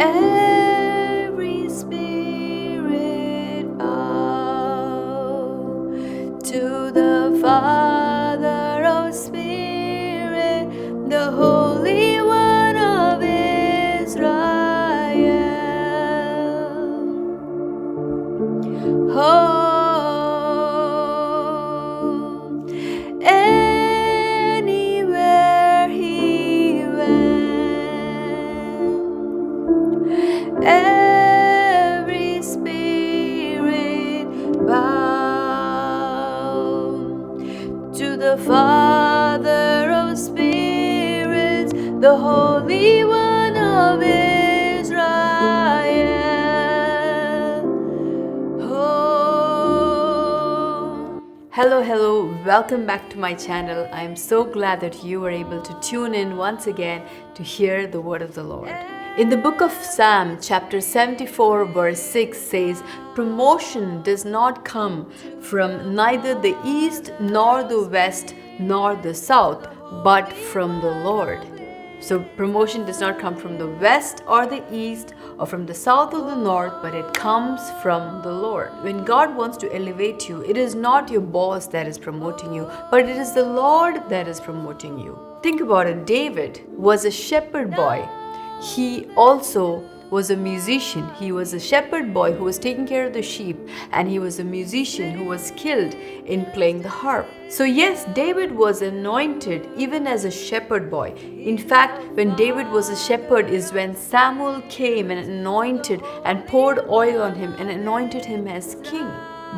Every spirit bow to the Father of Spirit, the Holy One of Israel. Oh, anywhere he went, every spirit bowed to the Father of spirits, the Holy One of Israel. Oh. Hello, welcome back to my channel. I am so glad that you were able to tune in once again to hear the word of the Lord. In the book of Psalm, chapter 74, verse 6 says, "Promotion does not come from neither the east nor the west nor the south, but from the Lord." So promotion does not come from the west or the east or from the south or the north, but it comes from the Lord. When God wants to elevate you, it is not your boss that is promoting you, but it is the Lord that is promoting you. Think about it. David was a shepherd boy. He also was a musician. He was a shepherd boy who was taking care of the sheep, and he was a musician who was skilled in playing the harp. So yes, David was anointed even as a shepherd boy. In fact, when David was a shepherd is when Samuel came and anointed and poured oil on him and anointed him as king.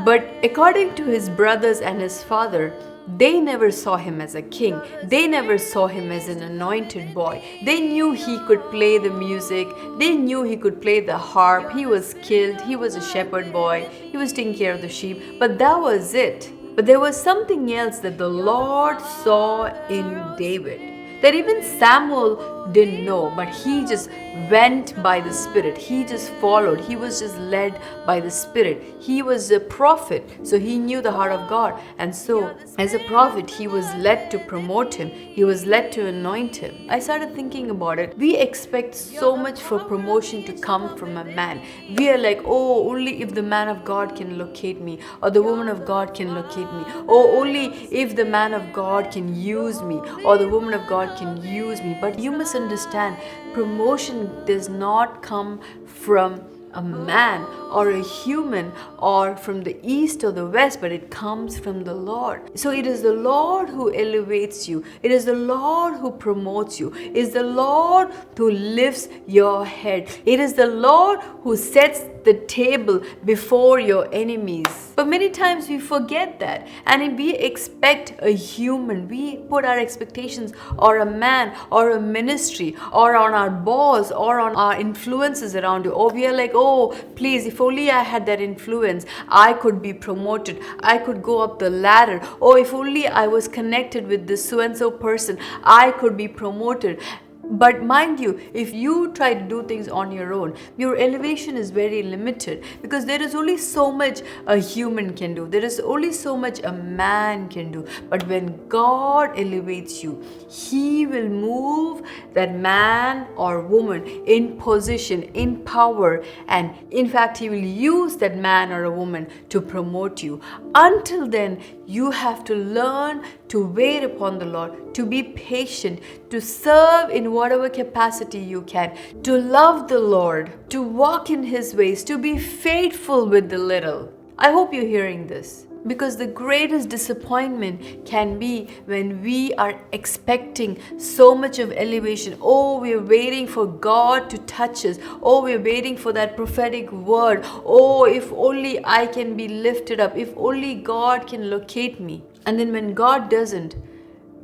But according to his brothers and his father, they never saw him as a king. They never saw him as an anointed boy. They knew he could play the music. They knew he could play the harp. He was skilled. He was a shepherd boy. He was taking care of the sheep. But that was it. But there was something else that the Lord saw in David, that even Samuel didn't know, but he just went by the Spirit. He just followed. He was just led by the Spirit. He was a prophet, so he knew the heart of God. And so, as a prophet, he was led to promote him. He was led to anoint him. I started thinking about it. We expect so much for promotion to come from a man. We are like, oh, only if the man of God can locate me, or the woman of God can locate me. Oh, only if the man of God can use me, or the woman of God can use me. But you must understand, promotion does not come from a man or a human or from the east or the west, but it comes from the Lord. So it is the Lord who elevates you. It is the Lord who promotes you. It is the Lord who lifts your head. It is the Lord who sets the table before your enemies. But many times we forget that, and if we expect a human, we put our expectations on a man or a ministry or on our boss or on our influences around you, or we are like, oh, please, if only I had that influence, I could be promoted, I could go up the ladder. Oh, if only I was connected with this so and so person, I could be promoted. But mind you, if you try to do things on your own, your elevation is very limited, because there is only so much a human can do. There is only so much a man can do. But when God elevates you, He will move that man or woman in position, in power, and in fact, He will use that man or a woman to promote you. Until then, you have to learn to wait upon the Lord, to be patient, to serve in whatever capacity you can, to love the Lord, to walk in His ways, to be faithful with the little. I hope you're hearing this, because the greatest disappointment can be when we are expecting so much of elevation. Oh, we're waiting for God to touch us. Oh, we're waiting for that prophetic word. Oh, if only I can be lifted up. If only God can locate me. And then when God doesn't,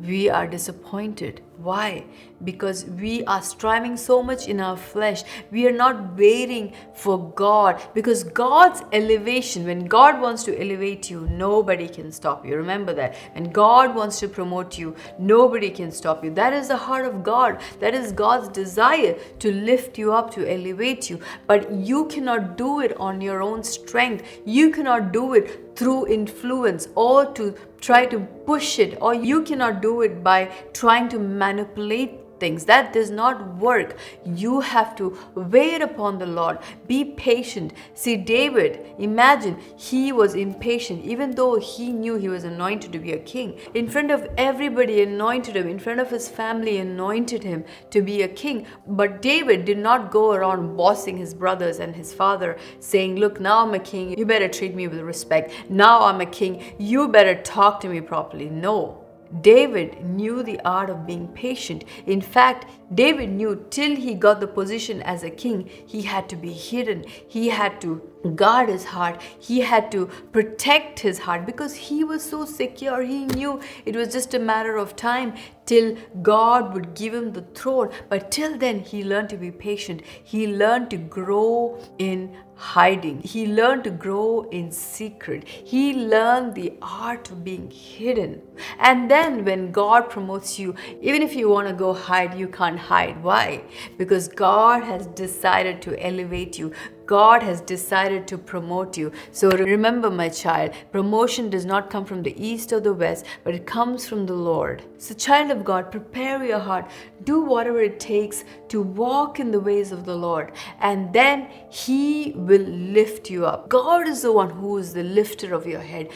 we are disappointed. Why? Because we are striving so much in our flesh. We are not waiting for God, because God's elevation, when God wants to elevate you, nobody can stop you. Remember that. When God wants to promote you, nobody can stop you. That is the heart of God. That is God's desire, to lift you up, to elevate you. But you cannot do it on your own strength. You cannot do it through influence or to try to push it, or you cannot do it by trying to manipulate things. That does not work. You have to wait upon the Lord. Be patient. See, David, imagine he was impatient even though he knew he was anointed to be a king. In front of everybody anointed him, in front of his family anointed him to be a king. But David did not go around bossing his brothers and his father, saying, look, now I'm a king, you better treat me with respect. Now I'm a king, you better talk to me properly. No. David knew the art of being patient. In fact, David knew till he got the position as a king, he had to be hidden. He had to guard his heart. He had to protect his heart because he was so secure. He knew it was just a matter of time till God would give him the throne. But till then, he learned to be patient. He learned to grow in hiding. He learned to grow in secret. He learned the art of being hidden. And then when God promotes you, even if you want to go hide, you can't hide. Why? Because God has decided to elevate you. God has decided to promote you. So remember, my child, promotion does not come from the east or the west, but it comes from the Lord. So child of God, prepare your heart. Do whatever it takes to walk in the ways of the Lord. And then He will lift you up. God is the one who is the lifter of your head.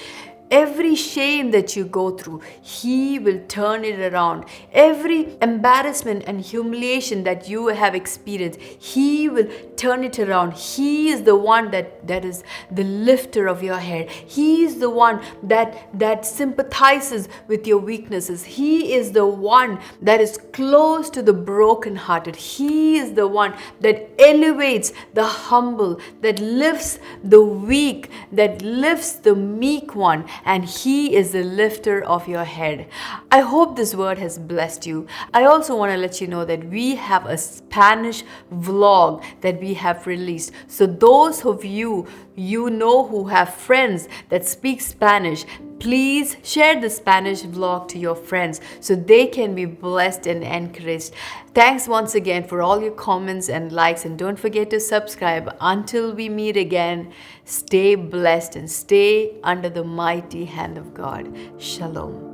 Every shame that you go through, He will turn it around. Every embarrassment and humiliation that you have experienced, He will turn it around. He is the one that is the lifter of your head. He is the one that sympathizes with your weaknesses. He is the one that is close to the brokenhearted. He is the one that elevates the humble, that lifts the weak, that lifts the meek one. And He is the lifter of your head. I hope this word has blessed you. I also want to let you know that we have a Spanish vlog that we have released. So those of you who have friends that speak Spanish, please share the Spanish vlog to your friends so they can be blessed and encouraged. Thanks once again for all your comments and likes, and don't forget to subscribe. Until we meet again, stay blessed and stay under the mighty hand of God. Shalom.